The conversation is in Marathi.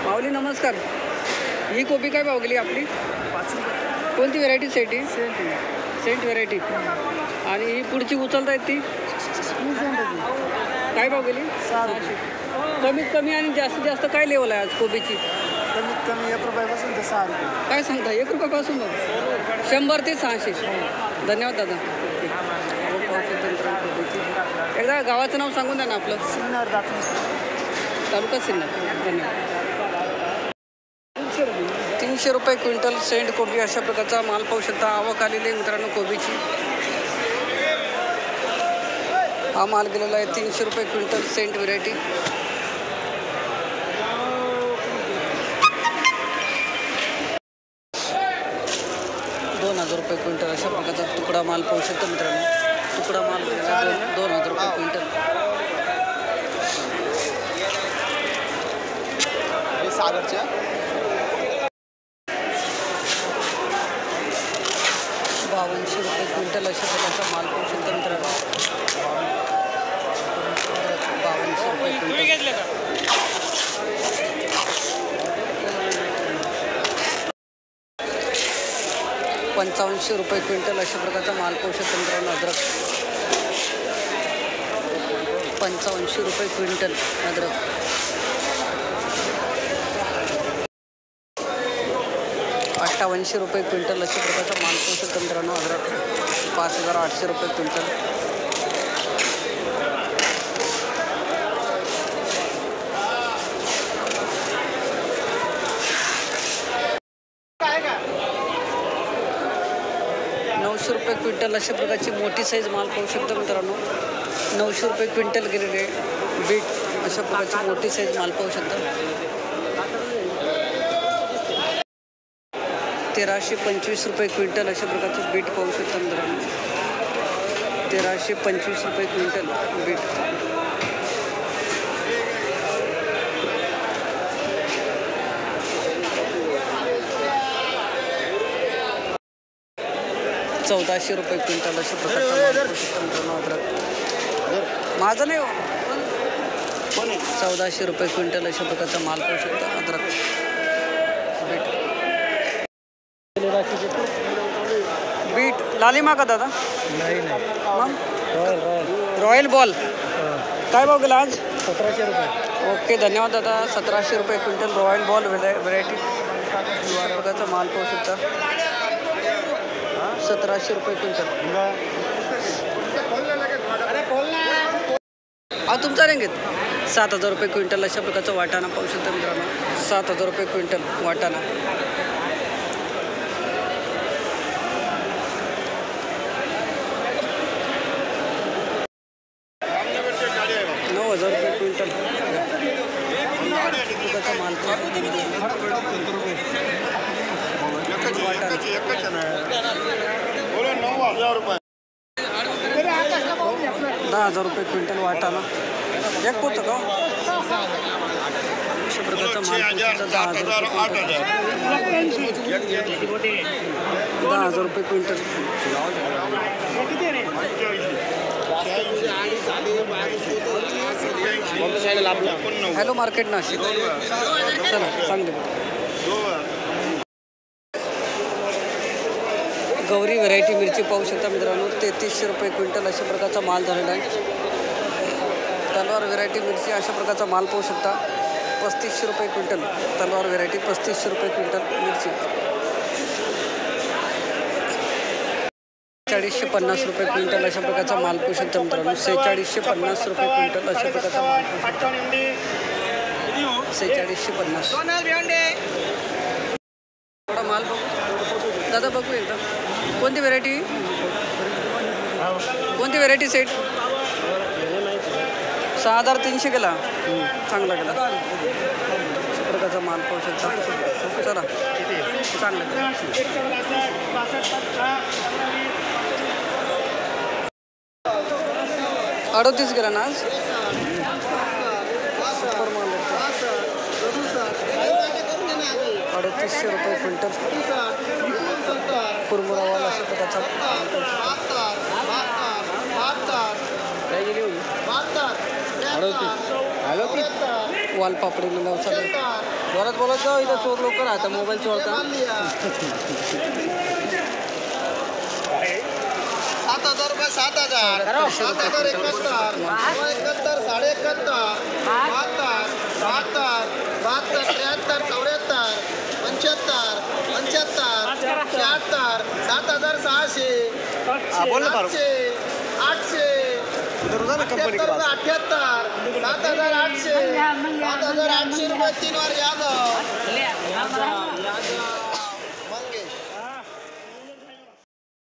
माऊली नमस्कार. ही कोबी काय भाव गेली आपली? 5 रुपये. कोणती व्हरायटी? सेटी सेंट व्हरायटी. आणि ही पुढची उचलता येत ती काय भाव गेली? 600. कमीत कमी आणि जास्तीत जास्त काय लेवल आहे आज कोबीची? कमीत कमी 1 रुपयापासून ते 6 रुपये. काय सांगता? 1 रुपयापासून बघ 100 ते 600. धन्यवाद दादा. एकदा गावाचं नाव सांगून द्या ना आपलं. सिन्नर तालुका सिन्नर. धन्यवाद. 300 रुपये क्विंटल सेंट कोबी अशा प्रकारचा माल पाहू शकता. आवक आलेली आहे मित्रांनो कोबीची. हा माल गेलेला आहे 300 रुपये क्विंटल सेंट व्हरायटी. ₹2000 क्विंटल अशा प्रकारचा तुकडा माल पाहू शकतो मित्रांनो. तुकडा माल ₹2000 क्विंटल. सागरच्या 5200 रुपये क्विंटल अशा प्रकारचा माल पाहू शकतो मित्रांनो. 5200 रुपये क्विंटल. 5500 रुपये क्विंटल अशा प्रकारचा माल पाहू शकतो मित्रांनो. अद्रक 5500 रुपये क्विंटल अद्रक. 5800 रुपये क्विंटल अशा प्रकारचा माल पाहू शकतो मित्रांनो. अद्रक 5800 रुपये क्विंटल. ₹900 क्विंटल अशा प्रकारची मोठी साईज माल पाहू शकतो मित्रांनो. 900 रुपये क्विंटल गेलेले. बीट अशा प्रकारची मोठी साईज माल पाहू शकता. 1325 रुपये क्विंटल अशा प्रकारचं बीट पाहू शकता मित्रांनो. 1325 रुपये क्विंटल बीट. ₹1400 क्विंटल अशा प्रकारचा मित्रांनो. अद्रक माझं नाही हो. 1400 रुपये क्विंटल अशा प्रकारचा माल पाहू शकता. अद्रक बीट. बीट लालिमा का दादा? नाही मग रॉयल बॉल काय भाव गेला आज? 1700 रुपये. ओके धन्यवाद दादा. 1700 रुपये क्विंटल रॉयल बॉल व्हरायटी प्रकारचा माल पाहू शकता. 1700 रुपये क्विंटल. हा तुमचा रेंगेत 7000 रुपये क्विंटल अशा प्रकारचा वाटाणा पाहू शकता मित्रांनो. 7000 रुपये क्विंटल वाटाणा. ₹9000 क्विंटल प्रकारचा माल ₹10,000 क्विंटल वाटाणा. एक पोतं का अशा प्रकारचा माल 10,000 रुपये क्विंटल. Hello market Nashik. चला चांगले. गौरी व्हरायटी मिरची पाहू शकता मित्रांनो. 3300 रुपये क्विंटल अशा प्रकारचा माल झालेला आहे. तलवार व्हरायटी मिरची अशा प्रकारचा माल पाहू शकता. 3500 रुपये क्विंटल. तलवार व्हरायटी 3500 रुपये क्विंटल मिरची. 4650 रुपये क्विंटल अशा प्रकारचा माल पाहू शकता मित्रांनो. 4650 रुपये क्विंटल अशा प्रकारचा माल पाहू शकता. 4650. थोडा माल बघू दादा. बघू एकदा कोणती व्हरायटी? कोणती व्हरायटी सेट? 6300 गेला. चांगला गेला. अशा प्रकारचा माल पाहू शकता. चला चांगला गेला. 38 गेला ना आज. सुपर माल 3800 रुपये क्विंटल कुरमुरावाला अशा प्रकारचा वालपापडी नवसाला जोरात बोलत जाऊ इथं चोर लोक राहतात मोबाईल चोरता 7,000 रुपये 7,000 7,000 71 71 साडे 71 72 72 73 74 75 76 7,600 800 78 7,800 रुपये 3 वार यादव